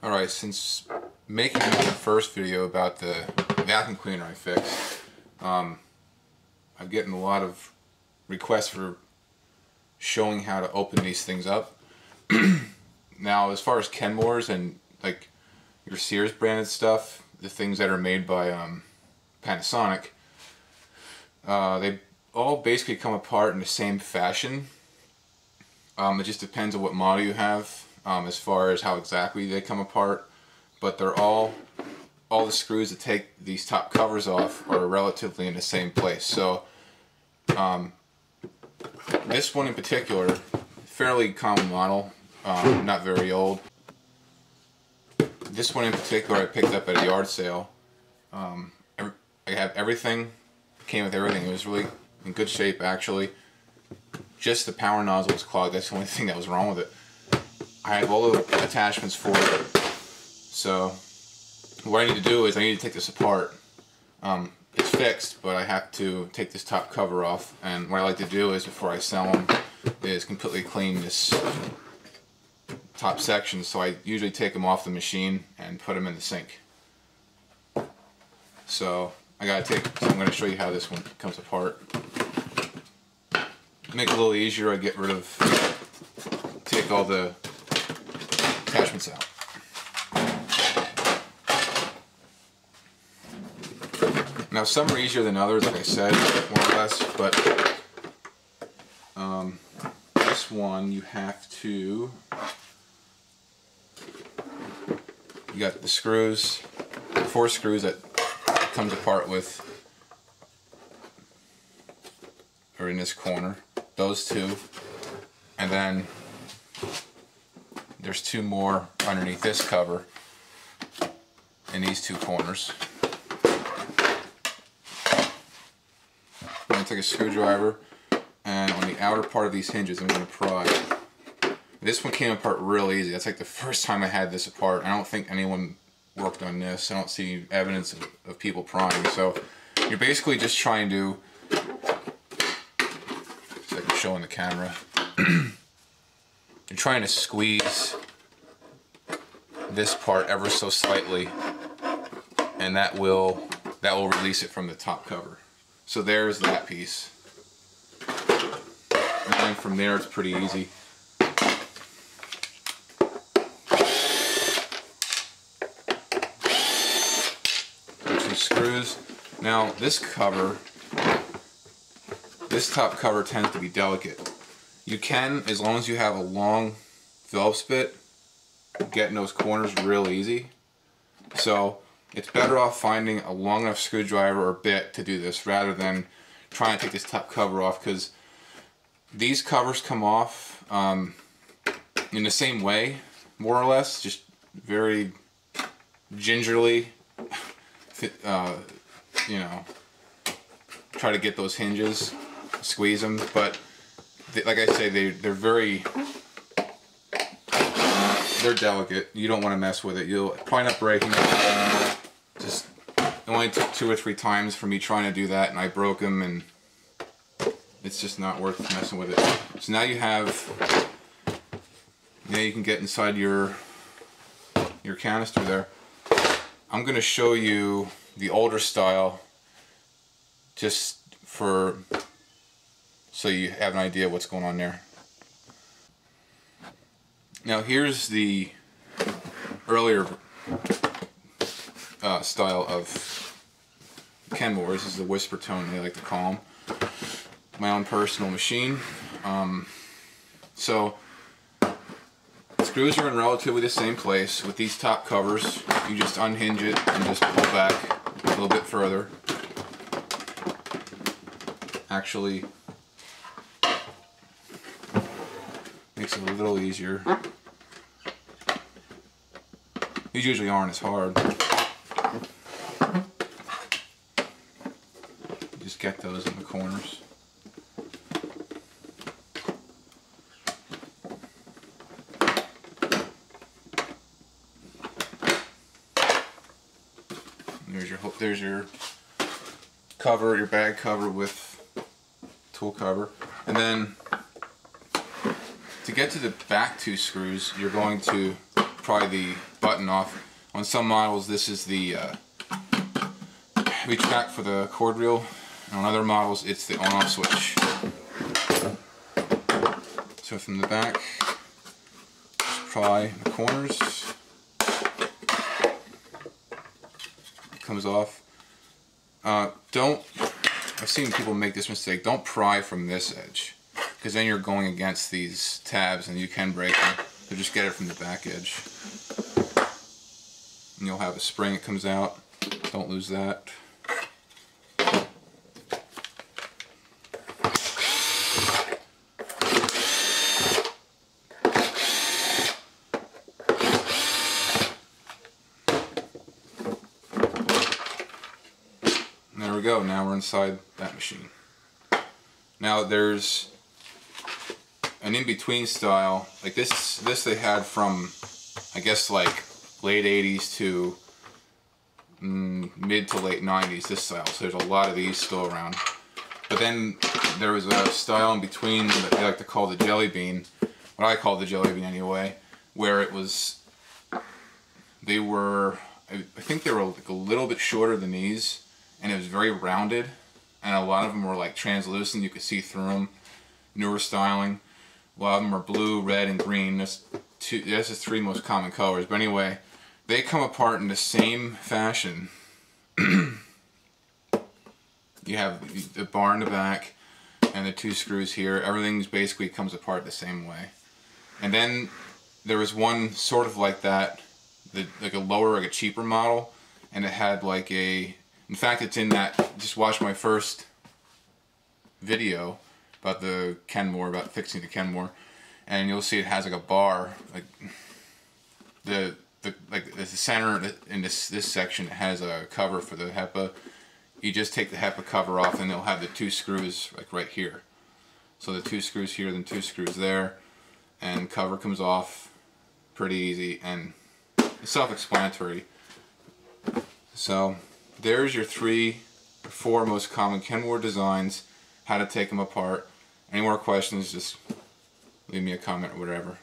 Alright, since making the first video about the vacuum cleaner I fixed, I'm getting a lot of requests for showing how to open these things up. Now, as far as Kenmore's and like your Sears branded stuff, the things that are made by Panasonic, they all basically come apart in the same fashion. It just depends on what model you have as far as how exactly they come apart, but they're all the screws that take these top covers off are relatively in the same place. So this one in particular, fairly common model, not very old. This one in particular I picked up at a yard sale. I have everything, came with everything. It was really in good shape actually. Just the power nozzle was clogged. That's the only thing that was wrong with it. I have all the attachments for it. So what I need to do is I need to take this apart. It's fixed, but I have to take this top cover off. And what I like to do is, before I sell them, is completely clean this top section. So I usually take them off the machine and put them in the sink. So I'm going to show you how this one comes apart. To make it a little easier, I get rid of, take all the attachments out. Now some are easier than others, like I said, more or less, but this one you have to, you got the screws, 4 screws that it comes apart with, are in this corner, those 2, and then there's 2 more underneath this cover in these 2 corners. I'm going to take a screwdriver, and on the outer part of these hinges I'm going to pry. This one came apart real easy. That's like the first time I had this apart. I don't think anyone worked on this. I don't see evidence of people prying. So you're basically just trying to, so I can show on the camera, you're trying to squeeze this part ever so slightly, and that will release it from the top cover. So there's that piece. And then from there it's pretty easy. There's some screws. Now this cover, this top cover tends to be delicate. You can, as long as you have a long Phillips bit, get in those corners real easy. So it's better off finding a long enough screwdriver or bit to do this rather than trying to take this top cover off, because these covers come off in the same way, more or less, just very gingerly, you know, try to get those hinges, squeeze them, but like I say, they're delicate. You don't want to mess with it. You'll probably not breaking it. Just, it only took 2 or 3 times for me trying to do that, and I broke them, and it's just not worth messing with it. So now you have, now you can get inside your canister there. I'm going to show you the older style, just for so you have an idea what's going on there. Now here's the earlier style of Kenmore. This is the whisper tone they like to call them. My own personal machine. So screws are in relatively the same place. With these top covers, you just unhinge it and just pull back a little bit further. Actually makes it a little easier. These usually aren't as hard. Just get those in the corners. There's your cover, your bag cover with tool cover, and then to get to the back 2 screws, you're going to pry the button off. On some models this is the retract for the cord reel, and on other models it's the on-off switch. So from the back, just pry the corners. It comes off. I've seen people make this mistake. Don't pry from this edge, because then you're going against these tabs and you can break them. So just get it from the back edge. And you'll have a spring that comes out. Don't lose that. There we go, now we're inside that machine. Now there's an in-between style, like this they had from, I guess, like late 80s to mid to late 90s, this style. So there's a lot of these still around. But then there was a style in between that they like to call the jelly bean, what I call the jelly bean anyway, where it was, I think they were like a little bit shorter than these, and it was very rounded, and a lot of them were like translucent, you could see through them. Newer styling. A lot of them are blue, red, and green. That's the three most common colors. But anyway, they come apart in the same fashion. You have the bar in the back and the two screws here. Everything basically comes apart the same way. And then there was one sort of like that, like a lower, like a cheaper model, and it had like a, in fact it's in that, just watch my first video about the Kenmore, about fixing the Kenmore, and you'll see it has like a bar, like the center in this section has a cover for the HEPA. You just take the HEPA cover off and it'll have the two screws like right here. So the two screws here, then two screws there, and cover comes off pretty easy and it's self-explanatory. So there's your 3 or 4 most common Kenmore designs, how to take them apart. Any more questions, just leave me a comment or whatever.